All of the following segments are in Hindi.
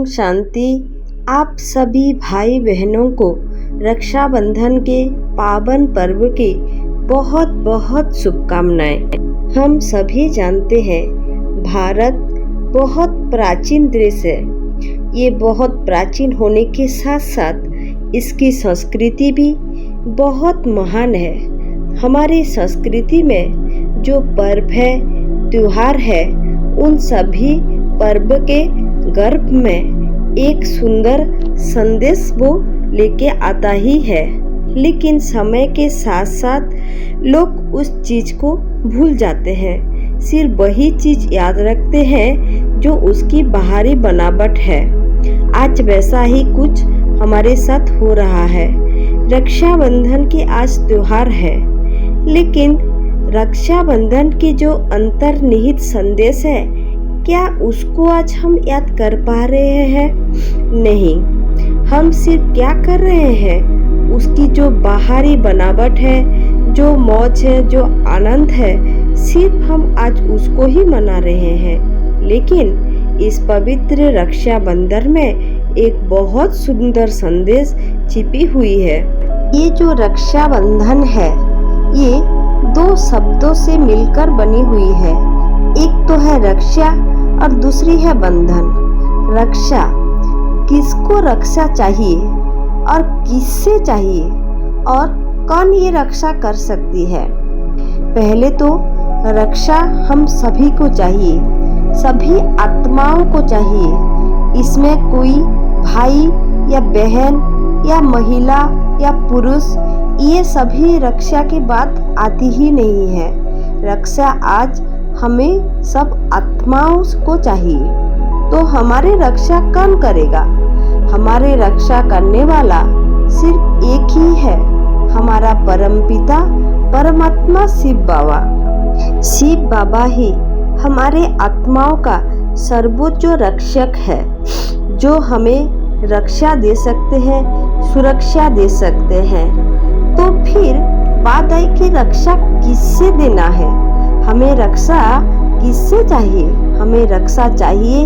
शांति। आप सभी भाई बहनों को रक्षाबंधन के पावन पर्व की बहुत बहुत शुभकामनाएं। हम सभी जानते हैं भारत बहुत प्राचीन देश है। ये बहुत प्राचीन होने के साथ साथ इसकी संस्कृति भी बहुत महान है। हमारी संस्कृति में जो पर्व है, त्योहार है, उन सभी पर्व के गर्भ में एक सुंदर संदेश वो लेके आता ही है। लेकिन समय के साथ साथ लोग उस चीज को भूल जाते हैं, सिर्फ वही चीज याद रखते हैं जो उसकी बाहरी बनावट है। आज वैसा ही कुछ हमारे साथ हो रहा है। रक्षाबंधन की आज त्योहार है, लेकिन रक्षाबंधन की जो अंतर्निहित संदेश है, क्या उसको आज हम याद कर पा रहे हैं? नहीं, हम सिर्फ क्या कर रहे हैं, उसकी जो बाहरी बनावट है, जो मौज है, जो आनंद है, सिर्फ हम आज उसको ही मना रहे हैं। लेकिन इस पवित्र रक्षाबंधन में एक बहुत सुंदर संदेश छिपी हुई है। ये जो रक्षाबंधन है, ये दो शब्दों से मिलकर बनी हुई है। एक तो है रक्षा और दूसरी है बंधन। रक्षा, किसको रक्षा चाहिए और किससे चाहिए और कौन ये रक्षा कर सकती है? पहले तो रक्षा हम सभी को चाहिए, सभी आत्माओं को चाहिए। इसमें कोई भाई या बहन या महिला या पुरुष, ये सभी रक्षा की बात आती ही नहीं है। रक्षा आज हमें सब आत्माओं को चाहिए। तो हमारी रक्षा कौन करेगा? हमारी रक्षा करने वाला सिर्फ एक ही है, हमारा परमपिता परमात्मा शिव बाबा। शिव बाबा ही हमारे आत्माओं का सर्वोच्च रक्षक है, जो हमें रक्षा दे सकते हैं, सुरक्षा दे सकते हैं। तो फिर बात आई कि रक्षा किससे देना है? हमें रक्षा किससे चाहिए? हमें रक्षा चाहिए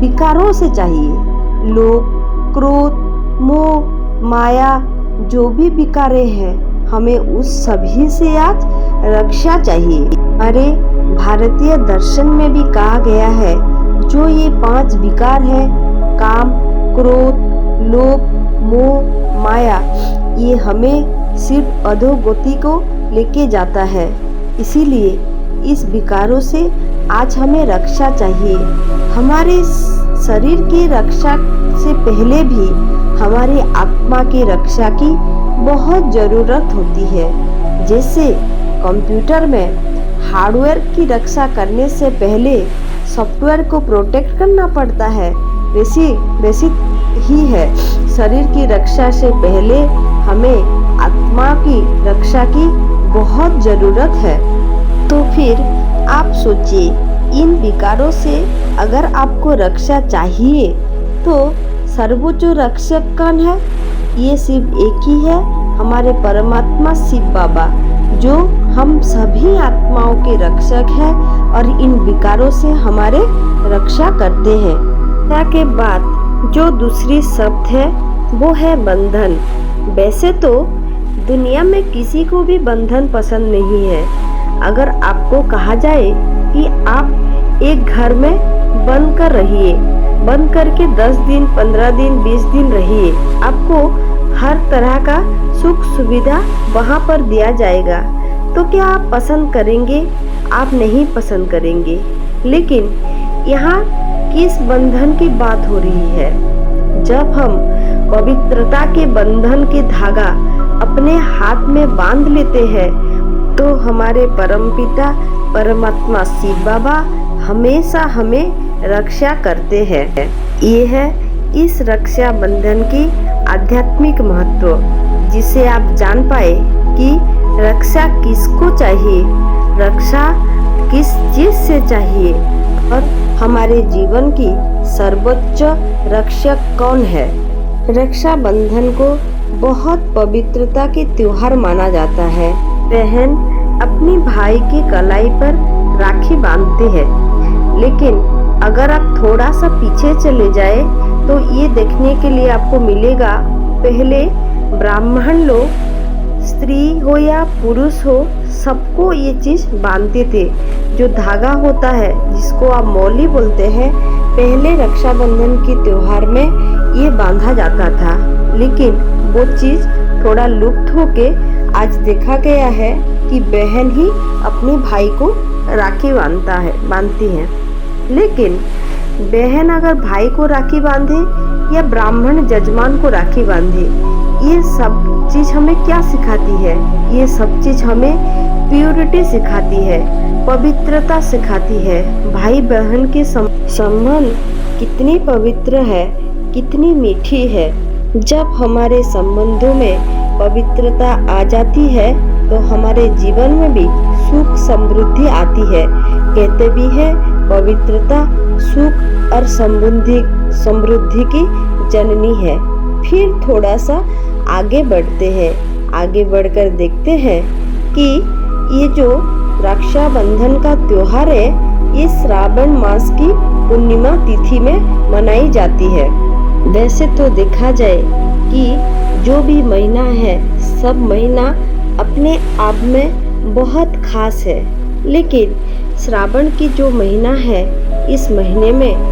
विकारों से चाहिए। लोभ, क्रोध, मोह, माया, जो भी विकारें हैं, हमें उस सभी से आज रक्षा चाहिए। हमारे भारतीय दर्शन में भी कहा गया है, जो ये 5 विकार है, काम, क्रोध, लोभ, मोह, माया, ये हमें सिर्फ अधोगति को लेके जाता है। इसीलिए इस विकारों से आज हमें रक्षा चाहिए। हमारे शरीर की रक्षा से पहले भी हमारी आत्मा की रक्षा की बहुत ज़रूरत होती है। जैसे कंप्यूटर में हार्डवेयर की रक्षा करने से पहले सॉफ्टवेयर को प्रोटेक्ट करना पड़ता है, वैसी ही है शरीर की रक्षा से पहले हमें आत्मा की रक्षा की बहुत ज़रूरत है। तो फिर आप सोचिए, इन विकारों से अगर आपको रक्षा चाहिए तो सर्वोच्च रक्षक कौन है? ये सिर्फ एक ही है, हमारे परमात्मा शिव बाबा, जो हम सभी आत्माओं के रक्षक है और इन विकारों से हमारे रक्षा करते हैं। के बाद जो दूसरी शब्द है वो है बंधन। वैसे तो दुनिया में किसी को भी बंधन पसंद नहीं है। अगर आपको कहा जाए कि आप एक घर में बंद कर रहिए, बंद करके 10 दिन, 15 दिन, 20 दिन रहिए, आपको हर तरह का सुख सुविधा वहाँ पर दिया जाएगा, तो क्या आप पसंद करेंगे? आप नहीं पसंद करेंगे। लेकिन यहाँ किस बंधन की बात हो रही है? जब हम पवित्रता के बंधन के धागा अपने हाथ में बांध लेते हैं, तो हमारे परमपिता परमात्मा शिव बाबा हमेशा हमें रक्षा करते हैं। ये है इस रक्षा बंधन की आध्यात्मिक महत्व, जिसे आप जान पाए कि रक्षा किसको चाहिए, रक्षा किस चीज से चाहिए और हमारे जीवन की सर्वोच्च रक्षक कौन है। रक्षाबंधन को बहुत पवित्रता के त्योहार माना जाता है। बहन अपनी भाई की कलाई पर राखी बांधते हैं, लेकिन अगर आप थोड़ा सा पीछे चले जाए तो ये देखने के लिए आपको मिलेगा, पहले ब्राह्मण लोग स्त्री हो या पुरुष हो सबको ये चीज़ बांधते थे। जो धागा होता है जिसको आप मौली बोलते हैं, पहले रक्षाबंधन के त्योहार में ये बांधा जाता था, लेकिन वो चीज़ थोड़ा लुप्त होके आज देखा गया है कि बहन ही अपने भाई को राखी बांधती है। लेकिन बहन अगर भाई को राखी बांधे या ब्राह्मण जजमान को राखी बांधे, ये सब चीज़ हमें क्या सिखाती है? ये सब चीज़ हमें प्योरिटी सिखाती है, पवित्रता सिखाती है। भाई बहन के संबंध कितनी पवित्र है, कितनी मीठी है। जब हमारे संबंधों में पवित्रता आ जाती है तो हमारे जीवन में भी सुख समृद्धि आती है। कहते भी हैं पवित्रता सुख और समृद्धि की जननी है। फिर थोड़ा सा आगे बढ़ते हैं, आगे बढ़कर देखते हैं कि ये जो रक्षाबंधन का त्योहार है, ये श्रावण मास की पूर्णिमा तिथि में मनाई जाती है। वैसे तो देखा जाए कि जो भी महीना है, सब महीना अपने आप में बहुत खास है, लेकिन श्रावण की जो महीना है, इस महीने में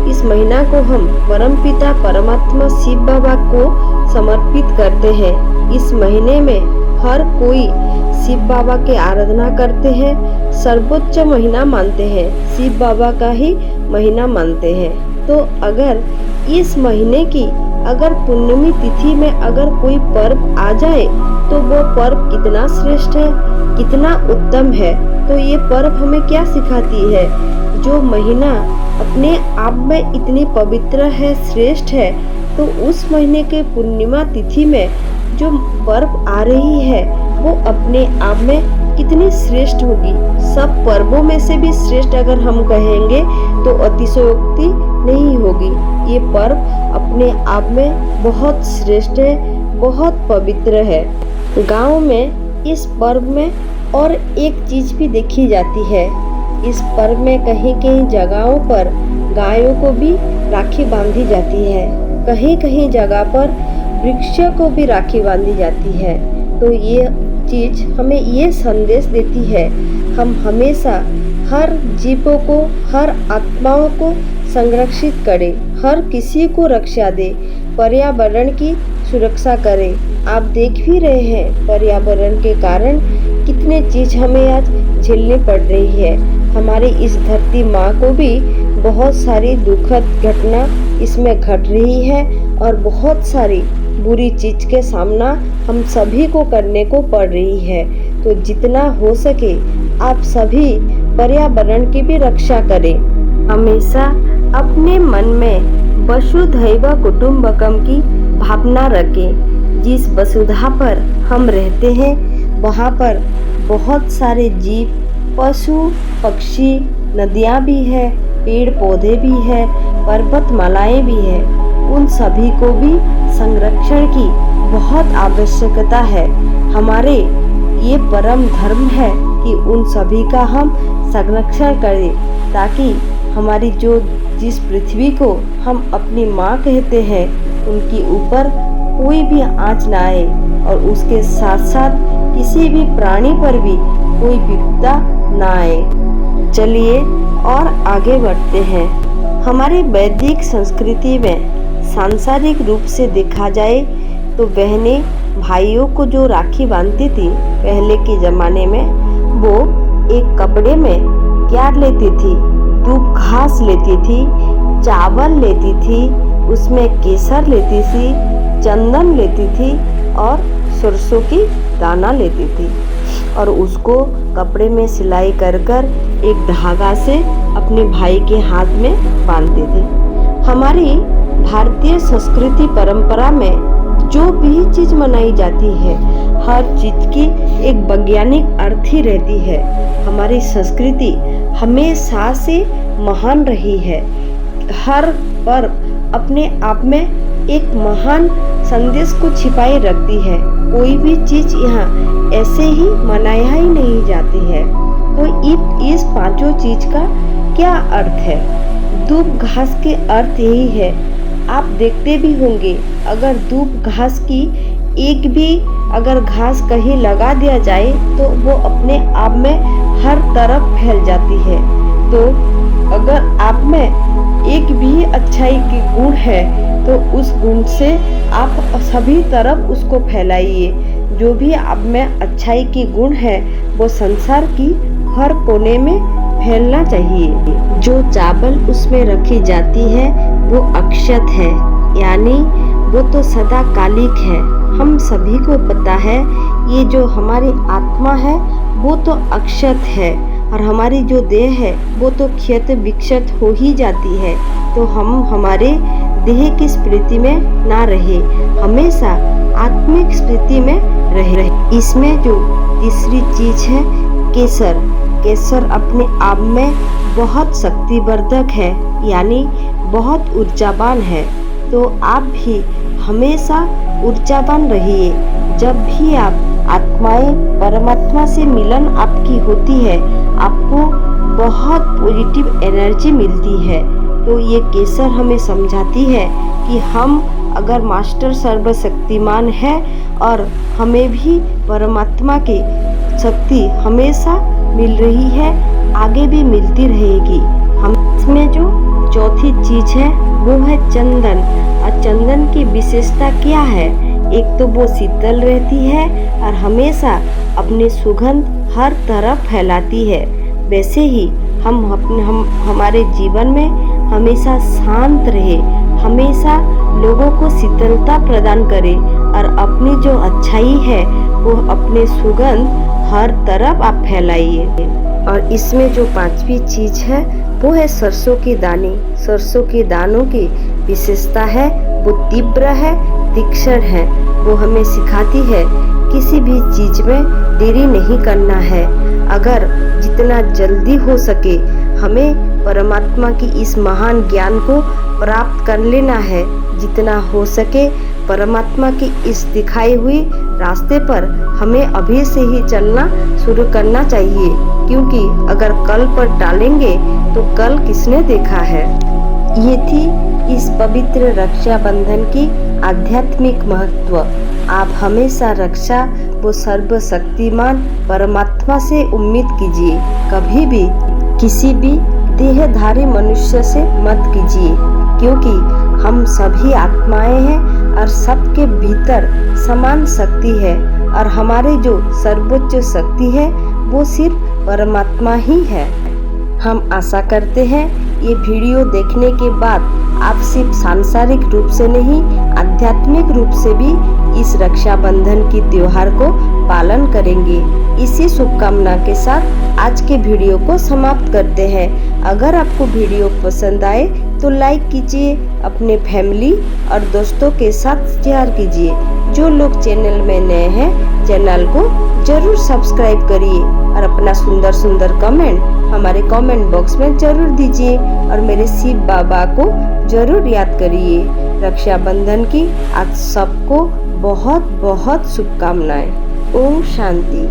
इस महीना को हम परमपिता परमात्मा शिव बाबा को समर्पित करते हैं। इस महीने में हर कोई शिव बाबा की आराधना करते हैं, सर्वोच्च महीना मानते हैं, शिव बाबा का ही महीना मानते हैं। तो अगर इस महीने की अगर पूर्णिमा तिथि में अगर कोई पर्व आ जाए तो वो पर्व कितना श्रेष्ठ है, कितना उत्तम है। तो ये पर्व हमें क्या सिखाती है? जो महीना अपने आप में इतनी पवित्र है, श्रेष्ठ है, तो उस महीने के पूर्णिमा तिथि में जो पर्व आ रही है वो अपने आप में कितनी श्रेष्ठ होगी। सब पर्वों में से भी श्रेष्ठ अगर हम कहेंगे तो अतिशयोक्ति नहीं होगी। ये पर्व अपने आप में बहुत श्रेष्ठ है, बहुत पवित्र है। गांव में इस पर्व में और एक चीज भी देखी जाती है। इस पर्व में कहीं कहीं जगहों पर गायों को भी राखी बांधी जाती है, कहीं कहीं जगह पर वृक्ष को भी राखी बांधी जाती है। तो ये चीज हमें ये संदेश देती है, हम हमेशा हर जीवों को, हर आत्माओं को संरक्षित करें, हर किसी को रक्षा दे, पर्यावरण की सुरक्षा करें। आप देख भी रहे हैं पर्यावरण के कारण कितने चीज हमें आज झेलनी पड़ रही है। हमारी इस धरती माँ को भी बहुत सारी दुखद घटना इसमें घट रही है और बहुत सारी बुरी चीज के सामना हम सभी को करने को पड़ रही है। तो जितना हो सके आप सभी पर्यावरण की भी रक्षा करें। हमेशा अपने मन में वसुधैव कुटुंबकम की भावना रखें। जिस वसुधा पर हम रहते हैं वहाँ पर बहुत सारे जीव, पशु पक्षी, नदियाँ भी है, पेड़ पौधे भी है, पर्वतमालाएं भी है। उन सभी को भी संरक्षण की बहुत आवश्यकता है। हमारे ये परम धर्म है कि उन सभी का हम संरक्षण करें, ताकि हमारी जिस पृथ्वी को हम अपनी माँ कहते हैं उनके ऊपर कोई भी आँच ना आए और उसके साथ साथ किसी भी प्राणी पर भी कोई विपदा ना आए। चलिए और आगे बढ़ते हैं। हमारी वैदिक संस्कृति में सांसारिक रूप से देखा जाए तो बहनें भाइयों को जो राखी बांधती थी पहले के ज़माने में, वो एक कपड़े में क्या लेती थी? दूब घास लेती थी, चावल लेती थी, उसमें केसर लेती थी, चंदन लेती थी और सरसों की दाना लेती थी और उसको कपड़े में सिलाई कर कर एक धागा से अपने भाई के हाथ में बांधती थी। हमारी भारतीय संस्कृति परंपरा में जो भी चीज मनाई जाती है, हर चीज की एक वैज्ञानिक अर्थ ही रहती है। हमारी संस्कृति हमेशा से महान रही है। हर पर्व अपने आप में एक महान संदेश को छिपाए रखती है। कोई भी चीज यहाँ ऐसे ही मनाया ही नहीं जाती है। तो इस पांचों चीज का क्या अर्थ है? दूब घास के अर्थ यही है, आप देखते भी होंगे, अगर दूब घास की एक भी अगर घास कहीं लगा दिया जाए तो वो अपने आप में हर तरफ फैल जाती है। तो अगर आप में एक भी अच्छाई की गुण है तो उस गुण से आप सभी तरफ उसको फैलाइए। जो भी आप में अच्छाई की गुण है वो संसार की हर कोने में फैलना चाहिए। जो चावल उसमें रखी जाती है वो अक्षत है, यानी वो तो सदा कालिक है। हम सभी को पता है ये जो हमारी आत्मा है वो तो अक्षत है और हमारी जो देह है वो तो क्षत विक्षत हो ही जाती है। तो हम हमारे देह की स्मृति में ना रहे, हमेशा आत्मिक स्मृति में रहे। इसमें जो तीसरी चीज है केसर। केसर अपने आप में बहुत शक्तिवर्धक है, यानी बहुत ऊर्जावान है। तो आप भी हमेशा ऊर्जावान रहिए। जब भी आप आत्माएं परमात्मा से मिलन आपकी होती है, आपको बहुत पॉजिटिव एनर्जी मिलती है। तो ये केसर हमें समझाती है कि हम अगर मास्टर सर्वशक्तिमान है और हमें भी परमात्मा की शक्ति हमेशा मिल रही है, आगे भी मिलती रहेगी। हम इसमें जो चौथी चीज है वो है चंदन। और चंदन की विशेषता क्या है? एक तो वो शीतल रहती है और हमेशा अपनी सुगंध हर तरफ फैलाती है। वैसे ही हम हमारे जीवन में हमेशा शांत रहे, हमेशा लोगों को शीतलता प्रदान करें और अपनी जो अच्छाई है वो अपने सुगंध हर तरफ आप फैलाइए। और इसमें जो पांचवी चीज है वो है सरसों के दाने। सरसों के दानों की विशेषता है वो तीव्र है, तीक्ष्ण है। वो हमें सिखाती है किसी भी चीज में देरी नहीं करना है। अगर जितना जल्दी हो सके हमें परमात्मा की इस महान ज्ञान को प्राप्त कर लेना है। जितना हो सके परमात्मा की इस दिखाई हुई रास्ते पर हमें अभी से ही चलना शुरू करना चाहिए, क्योंकि अगर कल पर टालेंगे तो कल किसने देखा है। ये थी इस पवित्र रक्षाबंधन की आध्यात्मिक महत्व। आप हमेशा रक्षा वो सर्वशक्तिमान परमात्मा से उम्मीद कीजिए, कभी भी किसी भी देहधारी मनुष्य से मत कीजिए, क्योंकि हम सभी आत्माएं हैं और सबके भीतर समान शक्ति है और हमारे जो सर्वोच्च शक्ति है वो सिर्फ परमात्मा ही है। हम आशा करते हैं ये वीडियो देखने के बाद आप सिर्फ सांसारिक रूप से नहीं, आध्यात्मिक रूप से भी इस रक्षाबंधन की त्योहार को पालन करेंगे। इसी शुभकामना के साथ आज के वीडियो को समाप्त करते हैं। अगर आपको वीडियो पसंद आए तो लाइक कीजिए, अपने फैमिली और दोस्तों के साथ शेयर कीजिए। जो लोग चैनल में नए हैं चैनल को जरूर सब्सक्राइब करिए और अपना सुंदर सुंदर कमेंट हमारे कमेंट बॉक्स में जरूर दीजिए और मेरे शिव बाबा को जरूर याद करिए। रक्षाबंधन की आज सबको बहुत बहुत शुभकामनाएं। ओम शांति।